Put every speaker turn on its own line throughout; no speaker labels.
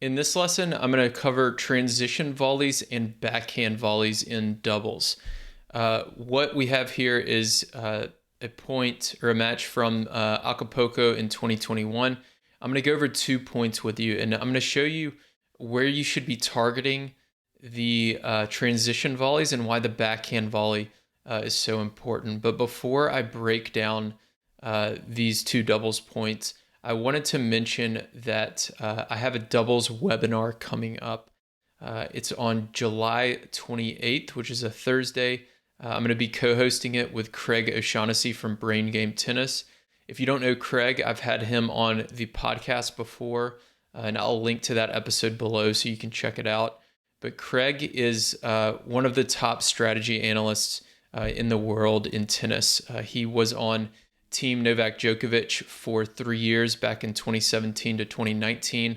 In this lesson, I'm going to cover transition volleys and backhand volleys in doubles. What we have here is a point or a match from Acapulco in 2021. I'm going to go over 2 points with you, and I'm going to show you where you should be targeting the transition volleys and why the backhand volley is so important. But before I break down these two doubles points, I wanted to mention that I have a doubles webinar coming up. It's on July 28th, which is a Thursday. I'm going to be co-hosting it with Craig O'Shaughnessy from Brain Game Tennis. If you don't know Craig, I've had him on the podcast before, and I'll link to that episode below so you can check it out. But Craig is one of the top strategy analysts in the world in tennis. He was on Team Novak Djokovic for 3 years back in 2017 to 2019.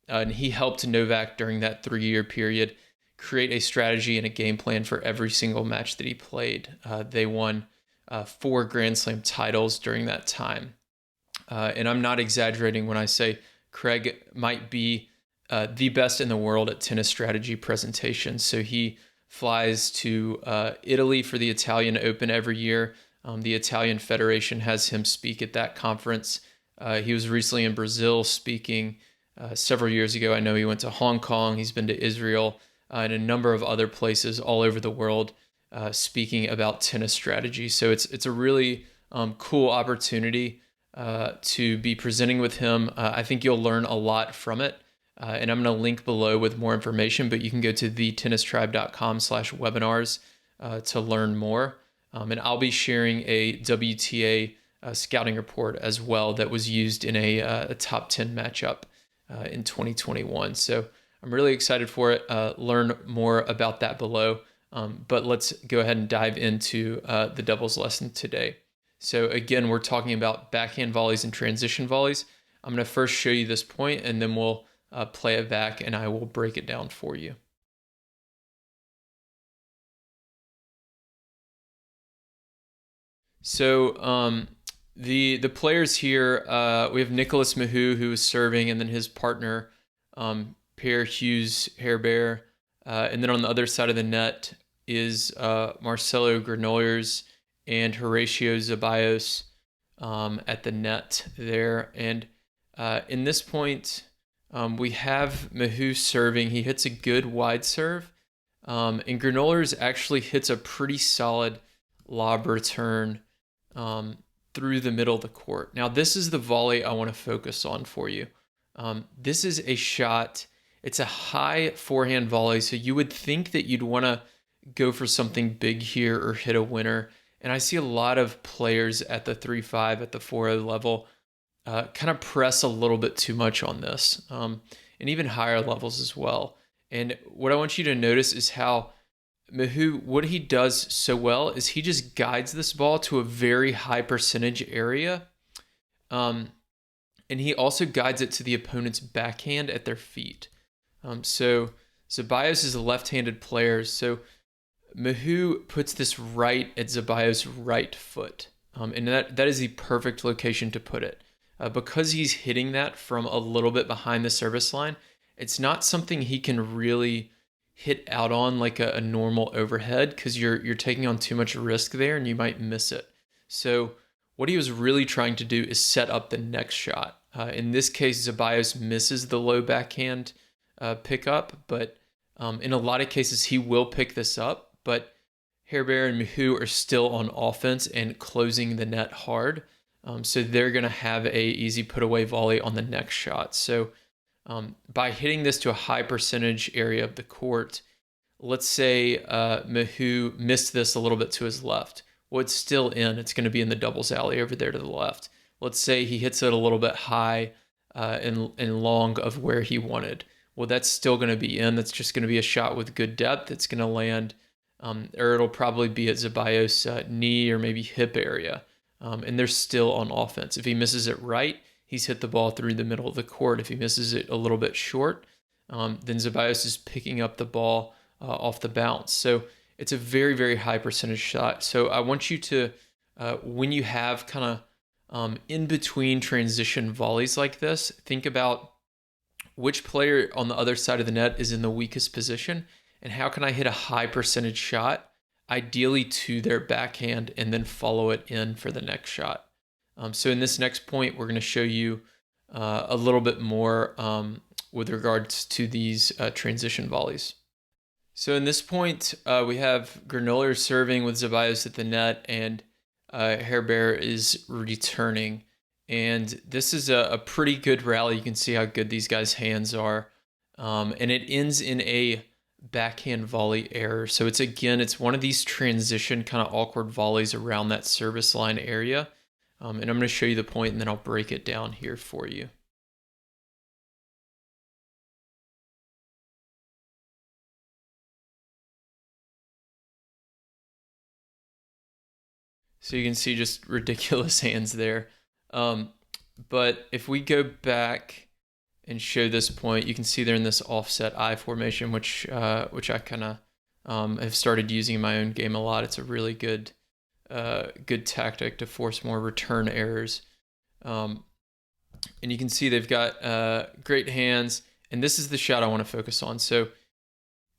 And he helped Novak during that 3-year period create a strategy and a game plan for every single match that he played. They won 4 Grand Slam titles during that time. And I'm not exaggerating when I say Craig might be the best in the world at tennis strategy presentations. So he flies to Italy for the Italian Open every year. The Italian Federation has him speak at that conference. He was recently in Brazil speaking several years ago. I know he went to Hong Kong. He's been to Israel and a number of other places all over the world speaking about tennis strategy. So it's a really cool opportunity to be presenting with him. I think you'll learn a lot from it. And I'm going to link below with more information, but you can go to thetennistribe.com/webinars to learn more. And I'll be sharing a WTA scouting report as well that was used in a top 10 matchup in 2021. So I'm really excited for it. Learn more about that below. But let's go ahead and dive into the doubles lesson today. So again, we're talking about backhand volleys and transition volleys. I'm going to first show you this point, and then we'll play it back, and I will break it down for you. So the players here, we have Nicolas Mahut, who is serving, and then his partner, Pierre Hughes Herbert. And then on the other side of the net is Marcelo Granollers and Horacio Zeballos at the net there. And in this point, we have Mahut serving. He hits a good wide serve. And Granollers actually hits a pretty solid lob return through the middle of the court. Now, this is the volley I want to focus on for you. This is a shot. It's a high forehand volley, so you would think that you'd want to go for something big here or hit a winner. And I see a lot of players at the 3-5, at the 4-0 level kind of press a little bit too much on this, and even higher levels as well. And what I want you to notice is how Mahut, what he does so well is he just guides this ball to a very high percentage area. And he also guides it to the opponent's backhand at their feet. So Zeballos is a left-handed player. So Mahut puts this right at Zeballos' right foot. And that is the perfect location to put it. Because he's hitting that from a little bit behind the service line, it's not something he can really hit out on like a normal overhead, because you're taking on too much risk there and you might miss it. So what he was really trying to do is set up the next shot. In this case, Zeballos misses the low backhand pickup, but in a lot of cases he will pick this up. But Herbert and Mahut are still on offense and closing the net hard. So they're going to have a easy put away volley on the next shot. So by hitting this to a high percentage area of the court, let's say Mahut missed this a little bit to his left. Well, it's still in. It's going to be in the doubles alley over there to the left. Let's say he hits it a little bit high and long of where he wanted. Well, that's still going to be in. That's just going to be a shot with good depth. It's going to land, or it'll probably be at Zeballos' knee or maybe hip area. And they're still on offense. If he misses it right, he's hit the ball through the middle of the court. If he misses it a little bit short, then Zeballos is picking up the ball off the bounce. So it's a very, very high percentage shot. So I want you to, when you have kind of in between transition volleys like this, think about which player on the other side of the net is in the weakest position, and how can I hit a high percentage shot, ideally to their backhand, and then follow it in for the next shot. So in this next point, we're going to show you a little bit more with regards to these transition volleys. So in this point, we have Granola serving with Zeballos at the net, and Herbert is returning. And this is a pretty good rally. You can see how good these guys' hands are. And it ends in a backhand volley error. So it's one of these transition kind of awkward volleys around that service line area. And I'm going to show you the point, and then I'll break it down here for you. So you can see just ridiculous hands there. But if we go back and show this point, you can see they're in this offset I formation, which I kind of have started using in my own game a lot. It's a really good tactic to force more return errors. And you can see they've got great hands, and this is the shot I want to focus on. So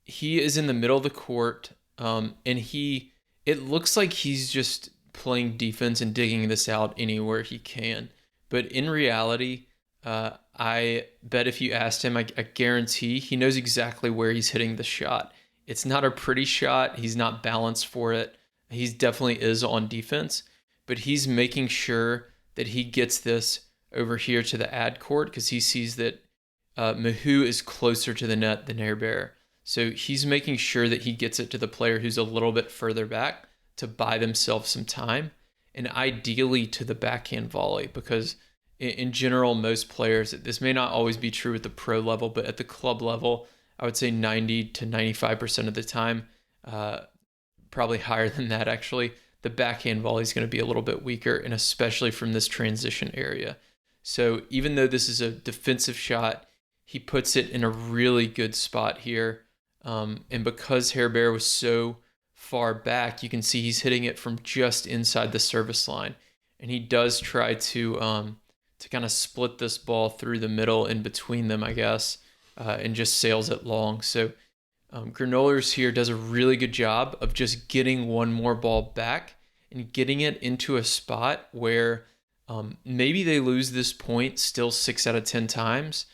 he is in the middle of the court, and it looks like he's just playing defense and digging this out anywhere he can. But in reality, I bet if you asked him, I guarantee he knows exactly where he's hitting the shot. It's not a pretty shot. He's not balanced for it. He definitely is on defense, but he's making sure that he gets this over here to the ad court because he sees that Mahou is closer to the net than Herbert. So he's making sure that he gets it to the player who's a little bit further back to buy themselves some time, and ideally to the backhand volley, because in general, most players, this may not always be true at the pro level, but at the club level, I would say 90 to 95% of the time, probably higher than that actually, the backhand volley is going to be a little bit weaker, and especially from this transition area. So even though this is a defensive shot, he puts it in a really good spot here. And because Herbert was so far back, you can see he's hitting it from just inside the service line, and he does try to kind of split this ball through the middle in between them, I guess, and just sails it long. So Granollers here does a really good job of just getting one more ball back and getting it into a spot where maybe they lose this point still 6 out of 10 times,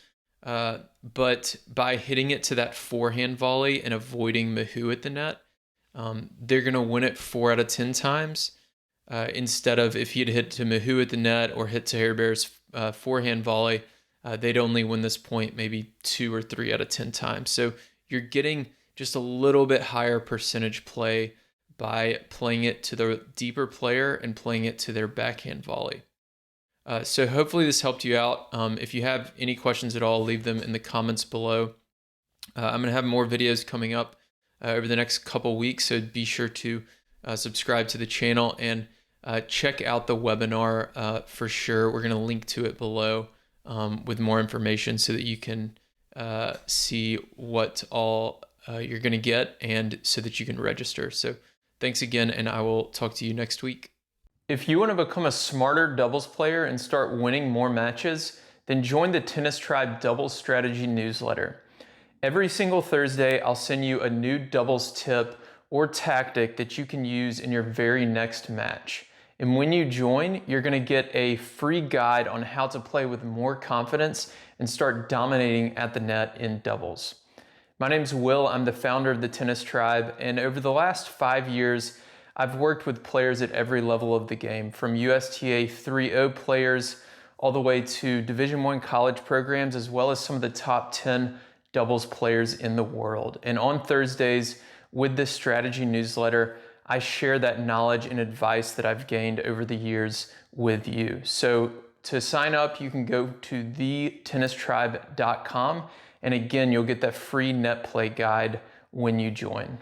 but by hitting it to that forehand volley and avoiding Mahou at the net, they're going to win it 4 out of 10 times, instead of if he'd hit to Mahou at the net or hit to Herbert's forehand volley, they'd only win this point maybe 2 or 3 out of 10 times. So you're getting just a little bit higher percentage play by playing it to the deeper player and playing it to their backhand volley. So hopefully this helped you out. If you have any questions at all, leave them in the comments below. I'm going to have more videos coming up over the next couple weeks, so be sure to subscribe to the channel and check out the webinar for sure. We're going to link to it below with more information so that you can see what all you're going to get, and so that you can register. So thanks again, and I will talk to you next week. If you want to become a smarter doubles player and start winning more matches, then join the Tennis Tribe Doubles Strategy newsletter. Every single Thursday, I'll send you a new doubles tip or tactic that you can use in your very next match. And when you join, you're going to get a free guide on how to play with more confidence and start dominating at the net in doubles. My name's Will. I'm the founder of the Tennis Tribe, and over the last 5 years, I've worked with players at every level of the game, from USTA 3.0 players all the way to Division I college programs, as well as some of the top 10 doubles players in the world. And on Thursdays, with this strategy newsletter, I share that knowledge and advice that I've gained over the years with you. So to sign up, you can go to thetennistribe.com. And again, you'll get that free net play guide when you join.